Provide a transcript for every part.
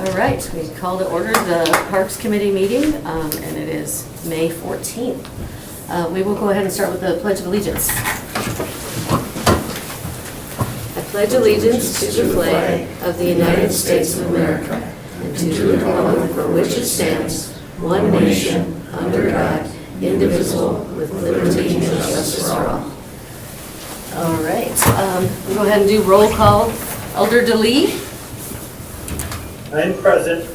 All right, we call to order the Parks Committee meeting, and it is May 14th. We will go ahead and start with the Pledge of Allegiance. I pledge allegiance to the flag of the United States of America and to the republic for which it stands, one nation, under God, indivisible, with liberty and justice for all. All right, we'll go ahead and do roll call. Elder DeLee. I'm present.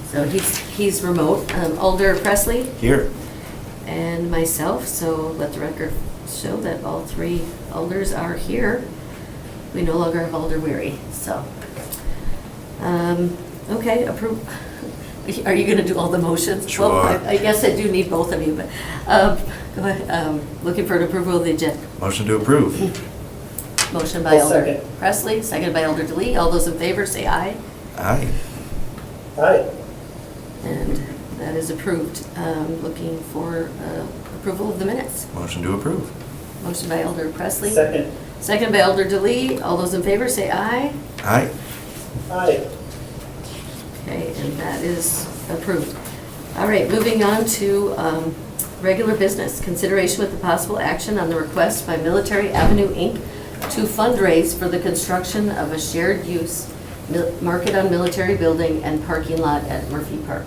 So he's remote. Alder Presley Here. and myself, so let the record show that all three alders are here. We no longer have Alder Weary, so. Okay, approve. Are you gonna do all the motions? Sure. Well, I guess I do need both of you, but go ahead. Looking for an approval of the agenda. Motion to approve. Motion by I'll Alder second. Presley, seconded by Alder DeLee. All those in favor say aye. Aye. Aye. And that is approved. Looking for approval of the minutes. Motion to approve. Motion by Elder Presley. Second. Second by Elder DeLee. All those in favor say aye. Aye. Aye. Okay, and that is approved. All right, moving on to regular business. Consideration with the possible action on the request by Military Avenue, Inc. to fundraise for the construction of a shared use Market on Military building and parking lot at Murphy Park.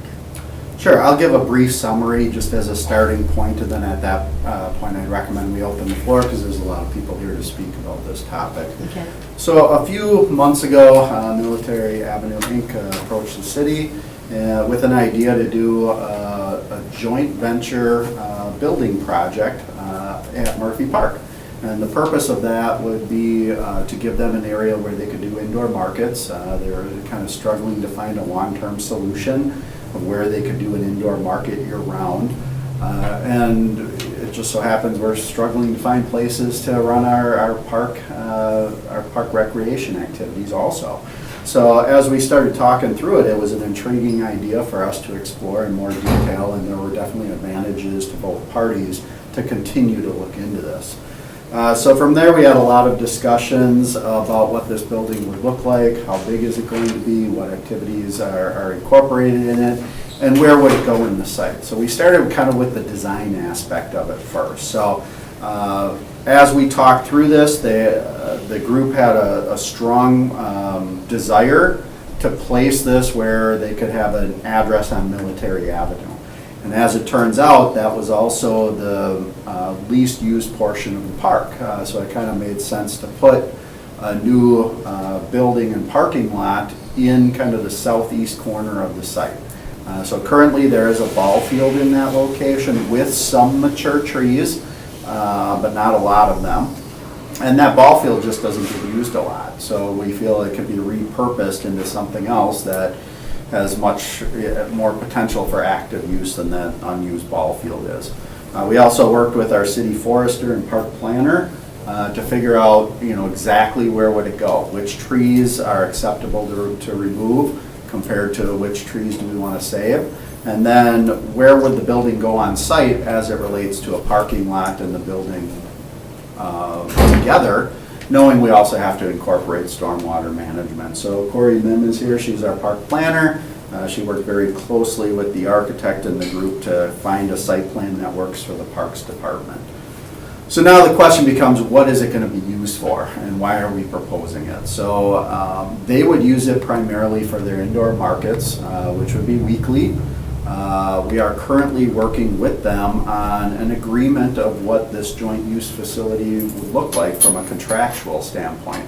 Sure, I'll give a brief summary just as a starting point, and then at that point I'd recommend we open the floor because there's a lot of people here to speak about this topic. Okay. So a few months ago, Military Avenue Inc. Approached the city with an idea to do a joint venture building project at Murphy Park. And the purpose of that would be to give them an area where they could do indoor markets. They're kind of struggling to find a long-term solution of where they could do an indoor market year-round. And it just so happens we're struggling to find places to run our park recreation activities also. So as we started talking through it, it was an intriguing idea for us to explore in more detail, and there were definitely advantages to both parties to continue to look into this. So from there, we had a lot of discussions about what this building would look like, how big is it going to be, what activities are incorporated in it, and where would it go in the site. So we started kind of with the design aspect of it first. So as we talked through this, the group had a strong desire to place this where they could have an address on Military Avenue. And as it turns out, that was also the least used portion of the park. So it kind of made sense to put a new building and parking lot in kind of the southeast corner of the site. So currently there is a ball field in that location with some mature trees, but not a lot of them. And that ball field just doesn't get used a lot. So we feel it could be repurposed into something else that has much more potential for active use than that unused ball field is. We also worked with our city forester and park planner to figure out, exactly where would it go, which trees are acceptable to remove compared to which trees do we want to save, and then where would the building go on site as it relates to a parking lot and the building together, knowing we also have to incorporate stormwater management. So Corey Mim is here, she's our park planner. She worked very closely with the architect and the group to find a site plan that works for the Parks Department. So now the question becomes, what is it going to be used for and why are we proposing it? So they would use it primarily for their indoor markets, which would be weekly. We are currently working with them on an agreement of what this joint use facility would look like from a contractual standpoint.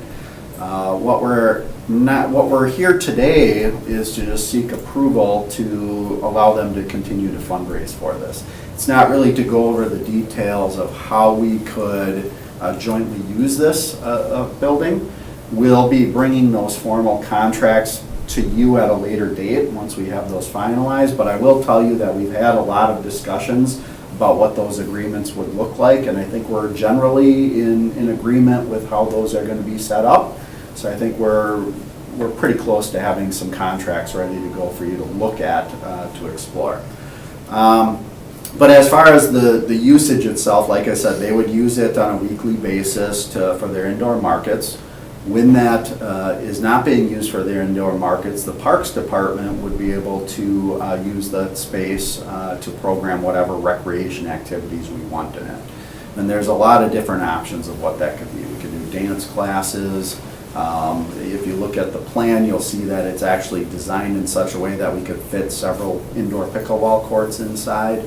What we're here today is to just seek approval to allow them to continue to fundraise for this. It's not really to go over the details of how we could jointly use this building. We'll be bringing those formal contracts to you at a later date once we have those finalized, but I will tell you that we've had a lot of discussions about what those agreements would look like, and I think we're generally in agreement with how those are going to be set up. So I think we're pretty close to having some contracts ready to go for you to look at to explore. But as far as the usage itself, like I said, they would use it on a weekly basis for their indoor markets. When that is not being used for their indoor markets, the Parks Department would be able to use that space to program whatever recreation activities we want in it. And there's a lot of different options of what that could be. We could do dance classes. If you look at the plan, you'll see that it's actually designed in such a way that we could fit several indoor pickleball courts inside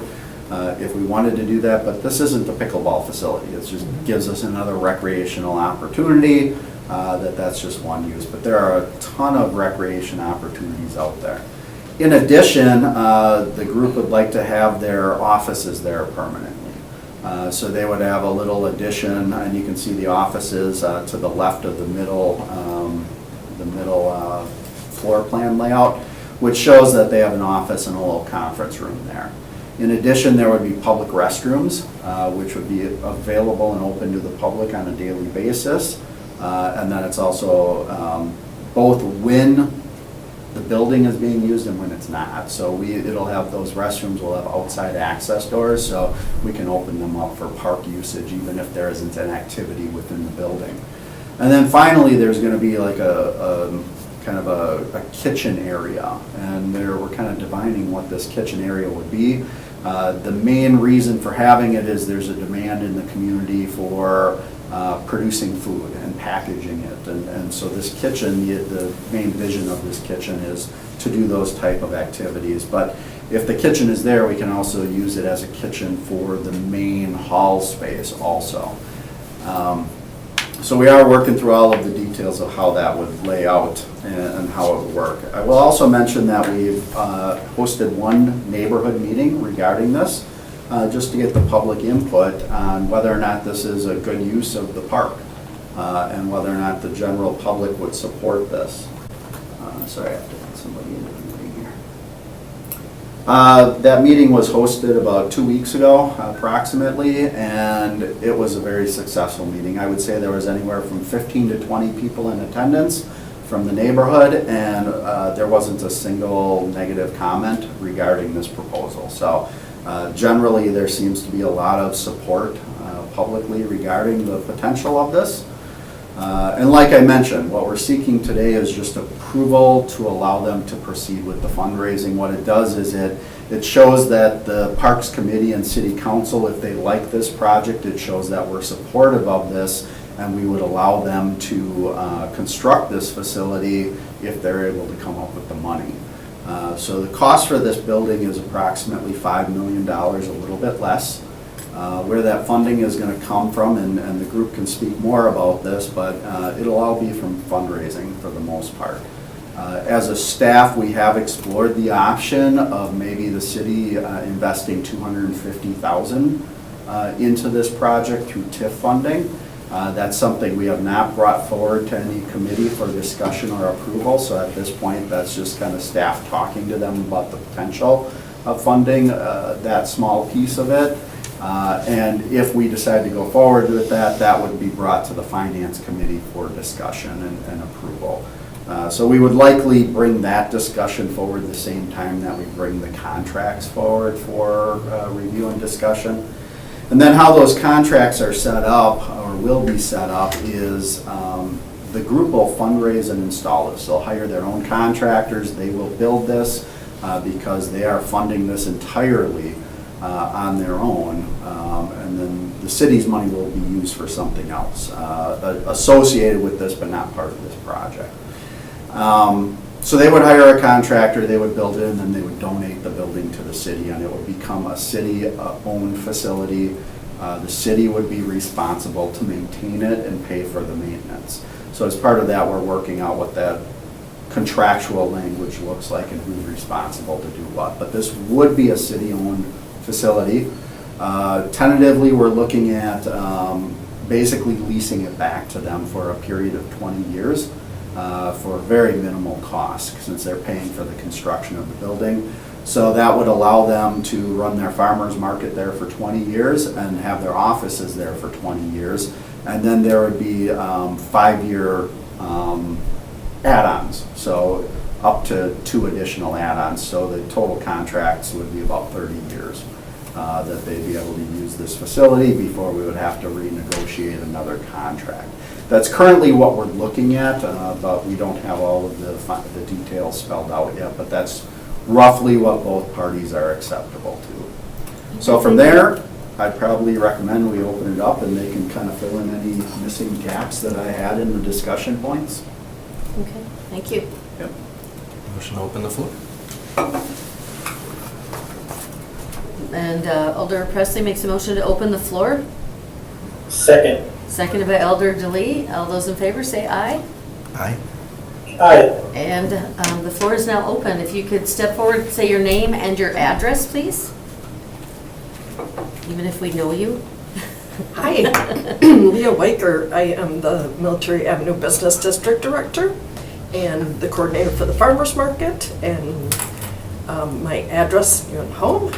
if we wanted to do that. But this isn't the pickleball facility. It just gives us another recreational opportunity. That's just one use. But there are a ton of recreation opportunities out there. In addition, the group would like to have their offices there permanently. So they would have a little addition, and you can see the offices to the left of the middle floor plan layout, which shows that they have an office and a little conference room there. In addition, there would be public restrooms, which would be available and open to the public on a daily basis. And then it's also both when the building is being used and when it's not. So it'll have those restrooms will have outside access doors, so we can open them up for park usage even if there isn't an activity within the building. And then finally, there's going to be like a kind of a kitchen area, and we're kind of defining what this kitchen area would be. The main reason for having it is there's a demand in the community for producing food and packaging it. And so this kitchen, the main vision of this kitchen is to do those type of activities. But if the kitchen is there, we can also use it as a kitchen for the main hall space also. So we are working through all of the details of how that would lay out and how it would work. I will also mention that we've hosted one neighborhood meeting regarding this, just to get the public input on whether or not this is a good use of the park and whether or not the general public would support this. Sorry, I have to put somebody into the meeting here. That meeting was hosted about 2 weeks ago, approximately, and it was a very successful meeting. I would say there was anywhere from 15 to 20 people in attendance from the neighborhood, and there wasn't a single negative comment regarding this proposal. So generally, there seems to be a lot of support publicly regarding the potential of this. And like I mentioned, what we're seeking today is just approval to allow them to proceed with the fundraising. What it does is it shows that the Parks Committee and City Council, if they like this project, it shows that we're supportive of this, and we would allow them to construct this facility if they're able to come up with the money. So the cost for this building is approximately $5 million, a little bit less. Where that funding is going to come from, and the group can speak more about this, but it'll all be from fundraising for the most part. As a staff, we have explored the option of maybe the city investing $250,000 into this project through TIF funding. That's something we have not brought forward to any committee for discussion or approval, so at this point that's just kind of staff talking to them about the potential of funding that small piece of it. And if we decide to go forward with that, that would be brought to the Finance Committee for discussion and approval. So we would likely bring that discussion forward the same time that we bring the contracts forward for review and discussion. And then how those contracts are set up, or will be set up, is the group will fundraise and install this. They'll hire their own contractors, they will build this because they are funding this entirely on their own, and then the city's money will be used for something else associated with this, but not part of this project. So they would hire a contractor, they would build it, and then they would donate the building to the city, and it would become a city-owned facility. The city would be responsible to maintain it and pay for the maintenance. So as part of that, we're working out what that contractual language looks like and who's responsible to do what. But this would be a city-owned facility. Tentatively, we're looking at basically leasing it back to them for a period of 20 years for very minimal cost, since they're paying for the construction of the building. So that would allow them to run their farmers market there for 20 years and have their offices there for 20 years. And then there would be 5-year add-ons, so up to 2 additional add-ons. So the total contracts would be about 30 years that they'd be able to use this facility before we would have to renegotiate another contract. that's currently what we're looking at, but we don't have all of the details spelled out yet, but that's roughly what both parties are acceptable to. So from there, I'd probably recommend we open it up and they can kind of fill in any missing gaps that I had in the discussion points. Okay, thank you. Yep. Motion to open the floor. And Elder Presley makes a motion to open the floor. Second. Seconded by Elder DeLee. All those in favor say aye. Aye. Aye. And the floor is now open. If you could step forward, say your name and your address, please. Even if we know you. Hi, Leah Weicker. I am the Military Avenue Business District Director and the coordinator for the Farmers Market. And my address, your home,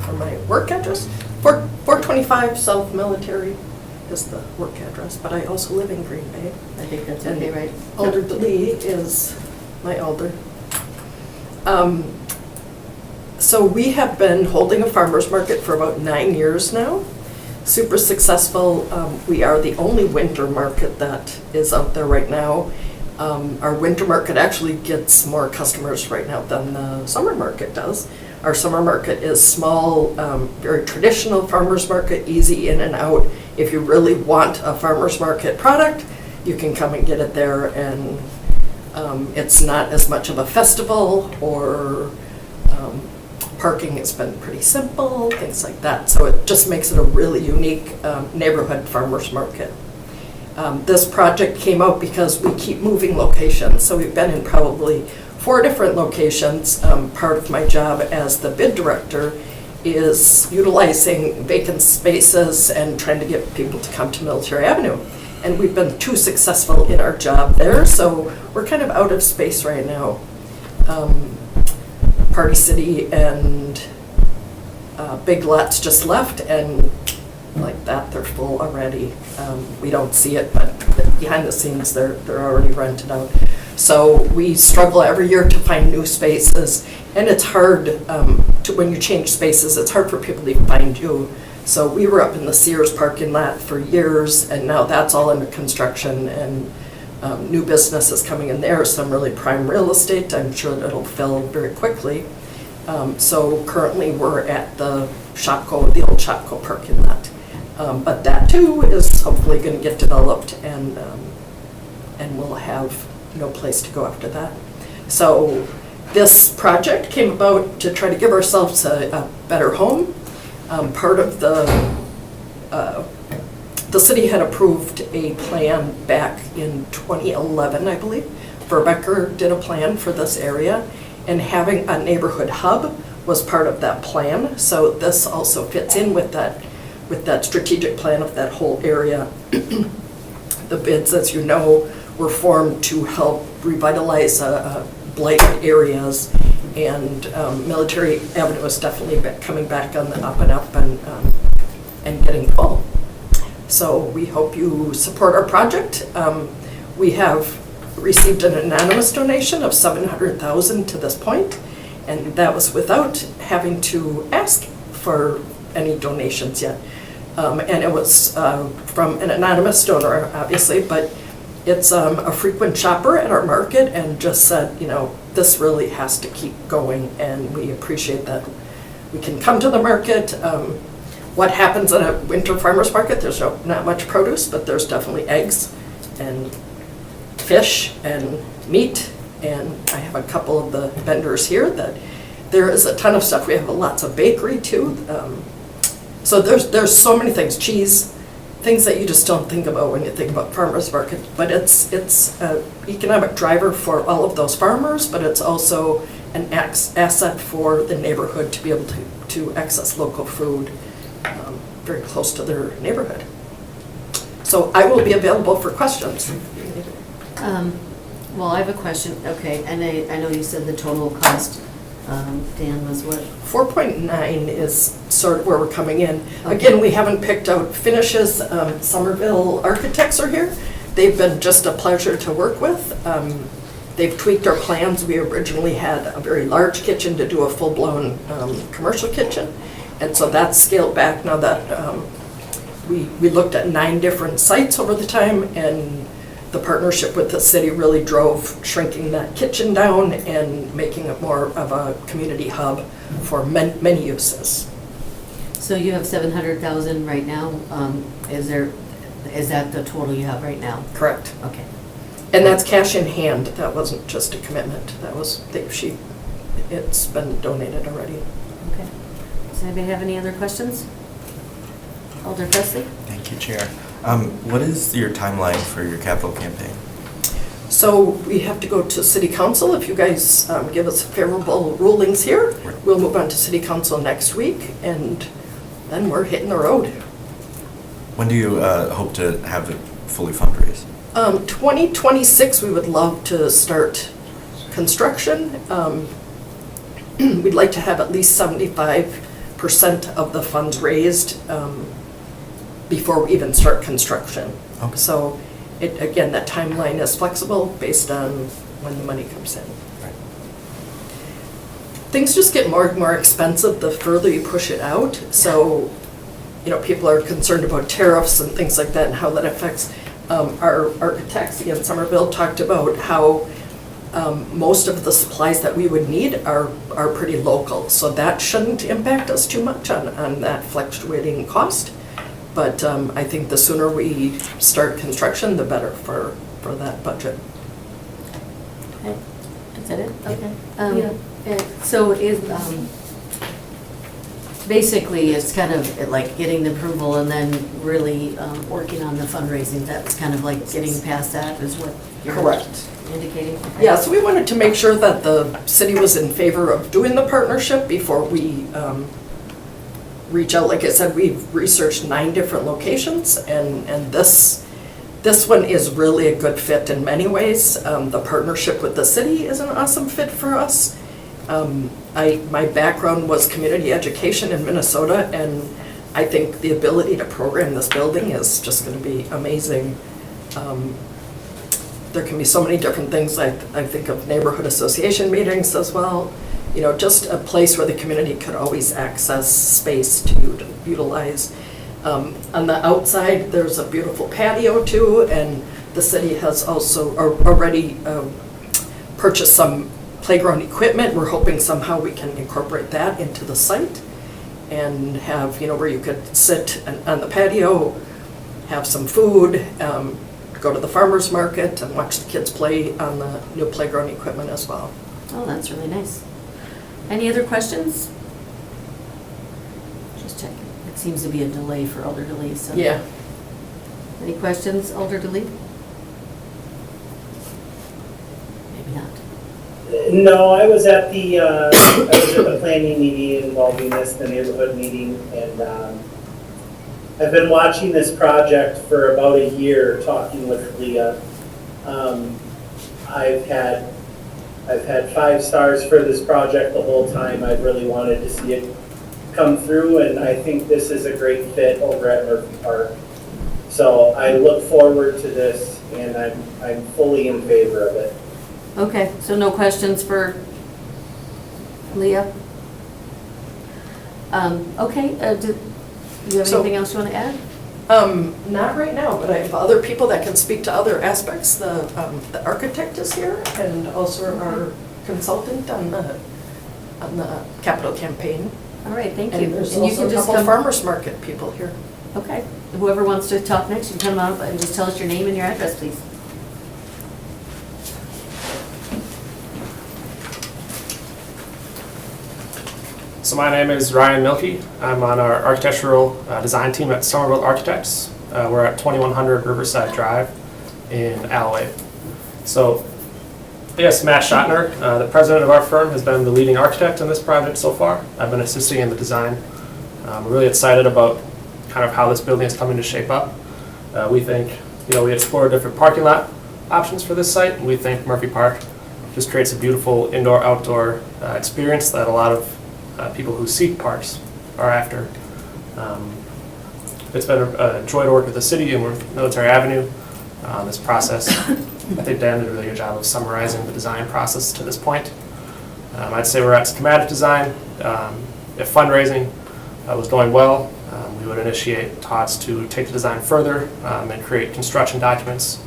or my work address, 425 South Military is the work address, but I also live in Green Bay. I think that's okay, right? Elder DeLee is my elder. So we have been holding a farmer's market for about 9 years now. Super successful. We are the only winter market that is out there right now. Our winter market actually gets more customers right now than the summer market does. Our summer market is small, very traditional farmer's market, easy in and out. If you really want a farmer's market product, you can come and get it there, and it's not as much of a festival, or parking has been pretty simple, things like that. So it just makes it a really unique neighborhood farmer's market. This project came out because we keep moving locations. So we've been in probably 4 different locations. Part of my job as the bid director is utilizing vacant spaces and trying to get people to come to Military Avenue. And we've been too successful in our job there, so we're kind of out of space right now. Party City and Big Lots just left, and like that, they're full already. We don't see it, but behind the scenes, they're already rented out. So we struggle every year to find new spaces, and it's hard when you change spaces, it's hard for people to find you. So we were up in the Sears parking lot for years, and now that's all under construction, and new business is coming in there, some really prime real estate. I'm sure that'll fill very quickly. So currently we're at the Shopko, the old Shopko parking lot. But that too is hopefully going to get developed, and we'll have no place to go after that. So this project came about to try to give ourselves a better home. Part of the city had approved a plan back in 2011, I believe. Verbecker did a plan for this area, and having a neighborhood hub was part of that plan. So this also fits in with that strategic plan of that whole area. The bids, as you know, were formed to help revitalize blighted areas, and Military Avenue is definitely coming back on the up and up, and getting full. So we hope you support our project. We have received an anonymous donation of $700,000 to this point, and that was without having to ask for any donations yet. And it was from an anonymous donor, obviously, but it's a frequent shopper at our market, and just said, you know, this really has to keep going, and we appreciate that we can come to the market. What happens at a winter farmer's market, there's not much produce, but there's definitely eggs and fish and meat, and I have a couple of the vendors here that there is a ton of stuff. We have lots of bakery too. So there's so many things, cheese, things that you just don't think about when you think about farmers market. But it's an economic driver for all of those farmers, but it's also an asset for the neighborhood to be able to access local food very close to their neighborhood. So I will be available for questions. Well, I have a question. Okay, and I know you said the total cost, Dan, was what? 4.9 is sort of where we're coming in. Okay. Again, we haven't picked out finishes. Somerville Architects are here. They've been just a pleasure to work with. They've tweaked our plans. We originally had a very large kitchen to do a full-blown commercial kitchen, and so that's scaled back now that we looked at 9 different sites over the time, and the partnership with the city really drove shrinking that kitchen down and making it more of a community hub for many uses. So you have 700,000 right now. Is that the total you have right now? Correct. Okay. And that's cash in hand. That wasn't just a commitment. That was, it's been donated already. Okay. Does anybody have any other questions? Alder Presley? Thank you, Chair. What is your timeline for your capital campaign? So we have to go to city council. If you guys give us favorable rulings here, we'll move on to city council next week, and then we're hitting the road. When do you hope to have it fully fundraised? 2026, we would love to start construction. We'd like to have at least 75% of the funds raised before we even start construction. Okay. So, again, that timeline is flexible based on when the money comes in. Right. Things just get more and more expensive the further you push it out. So, people are concerned about tariffs and things like that and how that affects our architects. Again, Somerville talked about how most of the supplies that we would need are pretty local. So that shouldn't impact us too much on that fluctuating cost. But I think the sooner we start construction, the better for that budget. Okay. Is that it? Okay. So is, basically, it's kind of like getting the approval and then really working on the fundraising. That's kind of like getting past that is what you're Correct. indicating? Okay. Yeah, so we wanted to make sure that the city was in favor of doing the partnership before we reach out. Like I said, we've researched 9 different locations, and this one is really a good fit in many ways. The partnership with the city is an awesome fit for us. My background was community education in Minnesota, and I think the ability to program this building is just going to be amazing. There can be so many different things. I think of neighborhood association meetings as well. Just a place where the community could always access space to utilize. On the outside, there's a beautiful patio too, and the city has also already purchased some playground equipment. We're hoping somehow we can incorporate that into the site and have, where you could sit on the patio, have some food, go to the farmer's market and watch the kids play on the new playground equipment as well. Oh, that's really nice. Any other questions? Just checking. It seems to be a delay for Alder DeLee, so. Yeah. Any questions, Alder DeLee? Maybe not. No, I was at the planning meeting involving this, the neighborhood meeting, and I've been watching this project for about a year, talking with Leah. I've had 5 stars for this project the whole time. I've really wanted to see it come through, and I think this is a great fit over at Murphy Park. So I look forward to this, and I'm fully in favor of it. Okay, so no questions for Leah? Okay, do you have So- anything else you want to add? Not right now, but I have other people that can speak to other aspects. The architect is here, and also our consultant on the capital campaign. All right, thank you. And there's And you also can a just couple come. farmers market people here. Okay, whoever wants to talk next, you can come up and just tell us your name and your address, please. So my name is Ryan Milkey. I'm on our architectural design team at Somerville Architects. We're at 2100 Riverside Drive in Alloway. So yes, Matt Schottner, the president of our firm, has been the leading architect in this project so far. I've been assisting in the design. We're really excited about kind of how this building is coming to shape up. We think, we explored different parking lot options for this site, and we think Murphy Park just creates a beautiful indoor-outdoor experience that a lot of people who seek parks are after. It's been a joy to work with the city and with Military Avenue on this process. I think Dan did a really good job of summarizing the design process to this point. I'd say we're at schematic design. If fundraising was going well, we would initiate talks to take the design further and create construction documents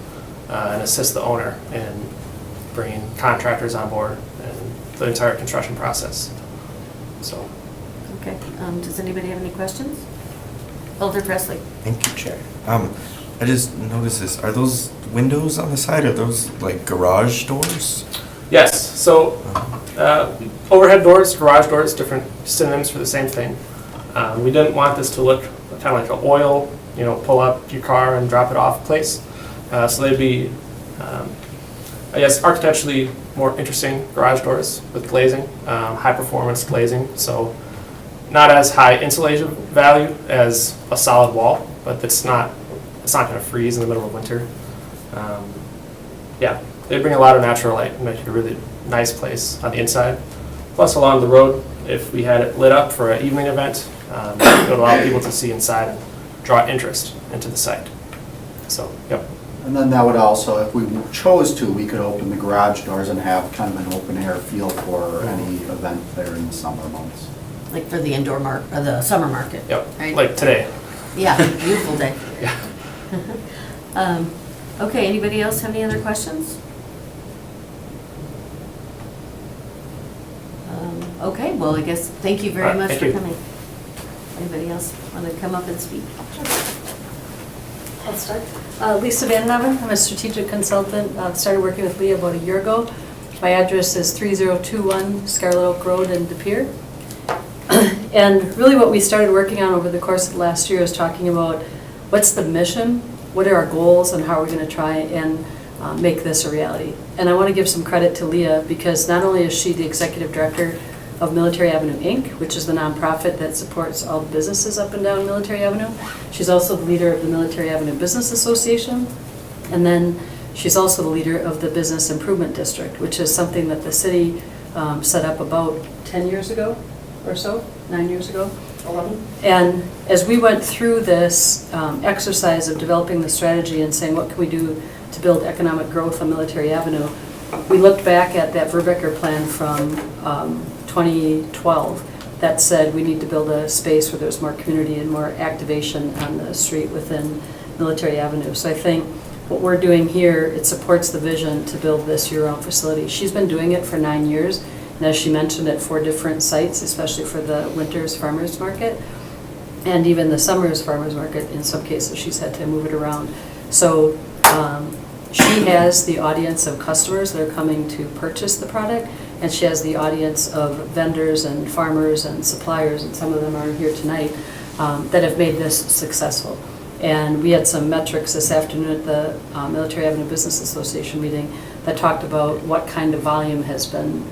and assist the owner in bringing contractors on board and the entire construction process. So, Okay, does anybody have any questions? Alder Presley? Thank you, Chair. I just noticed this. Are those windows on the side? Are those like garage doors? yes, so overhead doors, garage doors, different synonyms for the same thing. We didn't want this to look kind of like an oil, pull up your car and drop it off place. So they'd be, I guess, architecturally more interesting garage doors with glazing, high performance glazing. So not as high insulation value as a solid wall, but it's not going to freeze in the middle of winter. Yeah, they bring a lot of natural light and make it a really nice place on the inside. Plus, along the road, if we had it lit up for an evening event, it would allow people to see inside and draw interest into the site. So, yep. And then that would also, if we chose to, we could open the garage doors and have kind of an open air feel for any event there in the summer months. Like for the indoor or the summer market? Yep, Right? like today. Yeah, beautiful day. Yeah. Okay, anybody else have any other questions? Okay, well, I guess, thank you very All right, much thank for you. coming. Anybody else want to come up and speak? I'll start. Lisa Vandenhoven, I'm a strategic consultant. Started working with Leah about a year ago. My address is 3021 Scarlet Oak Road in De Pere. And really what we started working on over the course of the last year is talking about what's the mission, what are our goals, and how are we going to try and make this a reality. And I want to give some credit to Leah because not only is she the executive director of Military Avenue Inc., which is the nonprofit that supports all the businesses up and down Military Avenue. She's also the leader of the Military Avenue Business Association. And then she's also the leader of the Business Improvement District, which is something that the city set up about 10 years ago or so, 9 years ago. 11. And as we went through this exercise of developing the strategy and saying what can we do to build economic growth on Military Avenue, we looked back at that Verbecker plan from 2012 that said we need to build a space where there's more community and more activation on the street within Military Avenue. So I think what we're doing here, it supports the vision to build this year-round facility. She's been doing it for 9 years, and as she mentioned, at 4 different sites, especially for the winter's farmers market, and even the summer's farmers market. In some cases, she's had to move it around. So she has the audience of customers that are coming to purchase the product, and she has the audience of vendors and farmers and suppliers, and some of them are here tonight, that have made this successful. And we had some metrics this afternoon at the Military Avenue Business Association meeting that talked about what kind of volume has been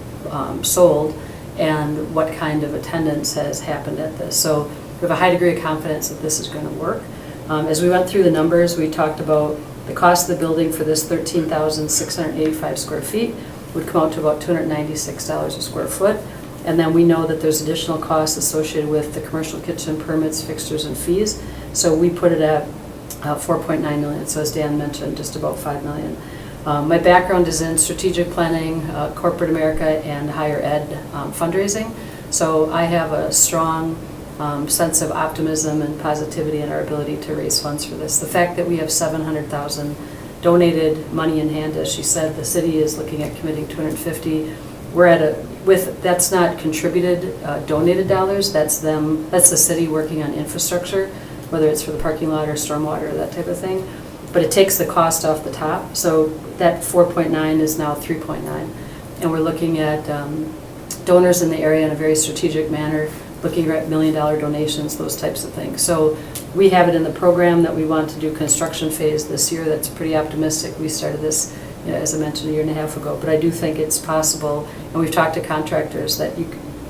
sold and what kind of attendance has happened at this. So we have a high degree of confidence that this is going to work. As we went through the numbers, we talked about the cost of the building for this 13,685 square feet would come out to about $296 a square foot. And then we know that there's additional costs associated with the commercial kitchen permits, fixtures, and fees. So we put it at 4.9 million. So as Dan mentioned, just about 5 million. My background is in strategic planning, corporate America, and higher ed fundraising. So I have a strong sense of optimism and positivity in our ability to raise funds for this. The fact that we have 700,000 donated money in hand, as she said, the city is looking at committing 250. We're at that's not contributed donated dollars. That's the city working on infrastructure, whether it's for the parking lot or stormwater or that type of thing. But it takes the cost off the top. So that 4.9 is now 3.9. And we're looking at donors in the area in a very strategic manner, looking at $1 million donations, those types of things. So we have it in the program that we want to do construction phase this year. That's pretty optimistic. We started this, as I mentioned, 1.5 years ago. But I do think it's possible, and we've talked to contractors that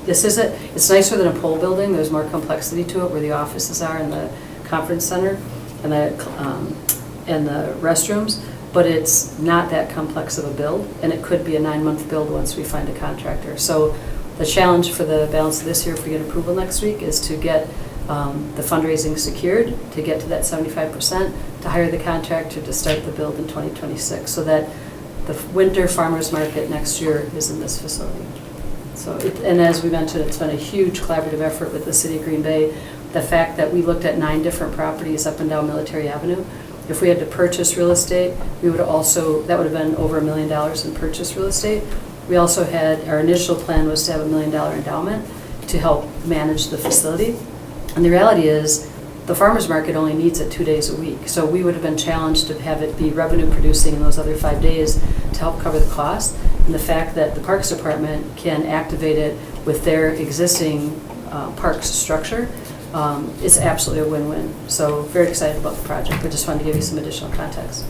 it's nicer than a pole building. There's more complexity to it where the offices are and the conference center and the restrooms. But it's not that complex of a build, and it could be a 9-month build once we find a contractor. So the challenge for the balance of this year, if we get approval next week, is to get the fundraising secured, to get to that 75%, to hire the contractor to start the build in 2026, so that the winter farmers market next year is in this facility. So, and as we mentioned, it's been a huge collaborative effort with the City of Green Bay. The fact that we looked at 9 different properties up and down Military Avenue, If we had to purchase real estate, we would also, that would have been over $1 million in purchase real estate. We also had, our initial plan was to have $1 million endowment to help manage the facility. And the reality is, the farmer's market only needs it 2 days a week. So we would have been challenged to have it be revenue producing in those other 5 days to help cover the cost. And the fact that the Parks Department can activate it with their existing parks structure, it's absolutely a win-win. So very excited about the project. We just wanted to give you some additional context.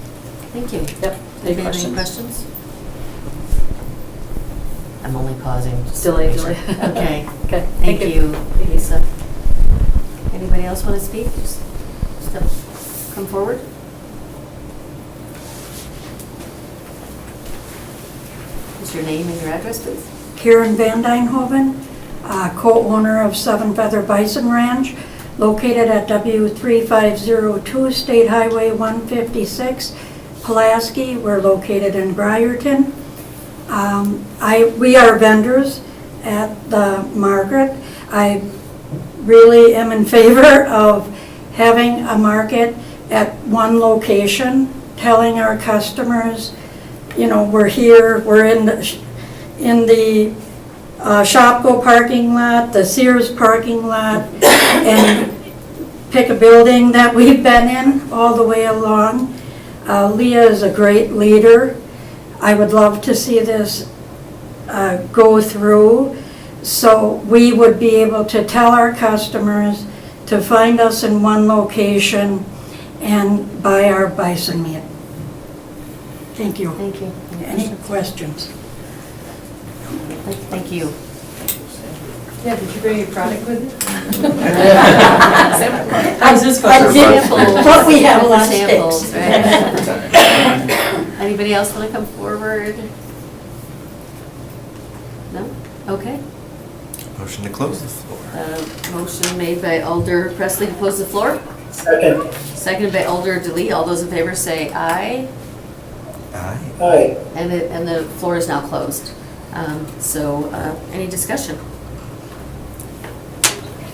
Thank you. Yep. Any questions? I'm only pausing. just to Delay, make sure. delay. Okay. Okay. Thank you, Lisa. Anybody else want to speak? Just come forward. What's your name and your address, please? Karen Van Dijnhoven, co-owner of Seven Feather Bison Ranch, located at W3502 State Highway 156, Pulaski. We're located in Briarton. We are vendors at the market. I really am in favor of having a market at one location, telling our customers, you know, we're here, we're in the Shopko parking lot, the Sears parking lot, and pick a building that we've been in all the way along. Leah is a great leader. I would love to see this go through, so we would be able to tell our customers to find us in one location and buy our bison meat. Thank you. Thank you. Any questions? Thank you. Yeah, did you bring your product with you? I was just going to Samples. what we have last Samples, days. right? Anybody else want to come forward? No? Okay. Motion to close the floor. Motion made by Alder Presley to close the floor. Second. Seconded by Alder DeLee. All those in favor say aye. Aye. Aye. And the floor is now closed. So any discussion?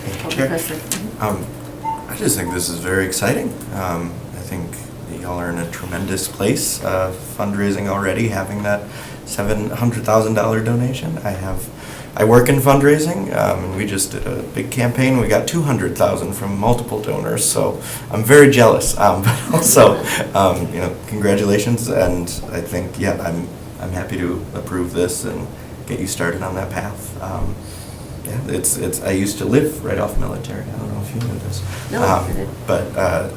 Thank you, Alder Chair. Presley. I just think this is very exciting. I think y'all are in a tremendous place, fundraising already, having that $700,000 donation. I work in fundraising, and we just did a big campaign. We got $200,000 from multiple donors, so I'm very jealous. But also, congratulations, and I think, I'm happy to approve this and get you started on that path. I used to live right off Military. I don't know if you knew this. No, I didn't. But I'm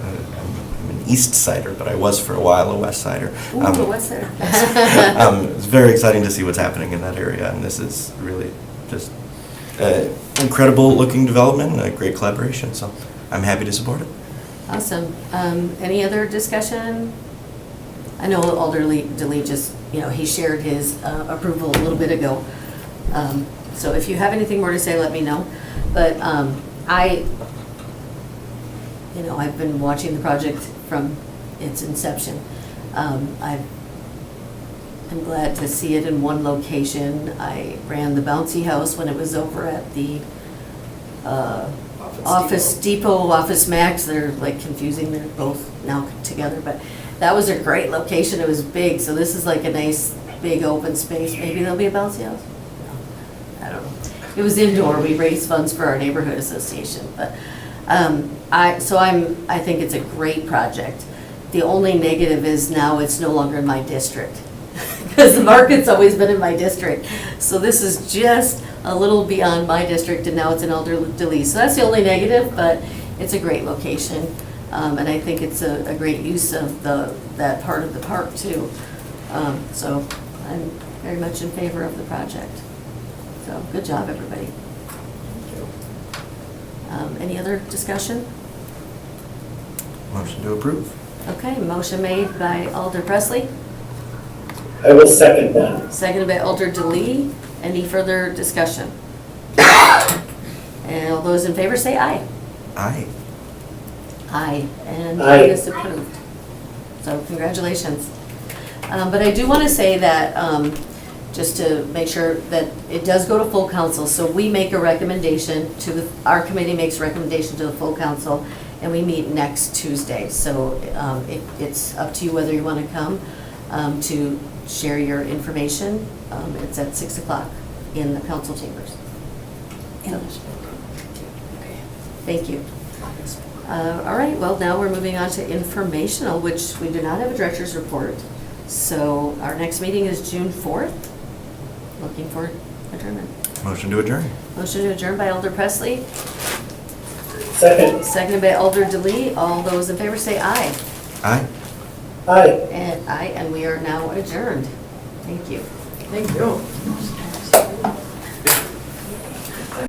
an East Sider, but I was for a while a West Sider. Ooh, what's there? It's very exciting to see what's happening in that area, and this is really just incredible looking development and a great collaboration, so I'm happy to support it. Awesome. Any other discussion? I know Alder DeLee just, he shared his approval a little bit ago. So if you have anything more to say, let me know. But I've been watching the project from its inception. I'm glad to see it in one location. I ran the bouncy house when it was over at the Office Depot, Office Max. They're like confusing, they're both now together, but that was a great location. It was big, so this is like a nice big open space. Maybe there'll be a bouncy house? No, I don't know. It was indoor. We raised funds for our neighborhood association, but I think it's a great project. The only negative is now it's no longer in my district because the market's always been in my district. So this is just a little beyond my district, and now it's in Alder DeLee. So that's the only negative, but it's a great location, and I think it's a great use of that part of the park too. So I'm very much in favor of the project. So good job, everybody. Any other discussion? Motion to approve. Okay, motion made by Alder Presley, I will second that. seconded by Alder DeLee. Any further discussion? And all those in favor say aye. Aye. Aye, and Aye. it is approved. So congratulations. But I do want to say that, just to make sure that it does go to full council, so we make a recommendation our committee makes a recommendation to the full council, and we meet next Tuesday. So it's up to you whether you want to come to share your information. It's at 6 o'clock in the council chambers. Thank you. All right, well, now we're moving on to informational, which we do not have a director's report. So our next meeting is June 4th. Looking for adjournment. Motion to adjourn. Motion to adjourn by Alder Presley, Second. seconded by Alder DeLee. All those in favor say aye. Aye. Aye. And aye, and we are now adjourned. Thank you. Thank you.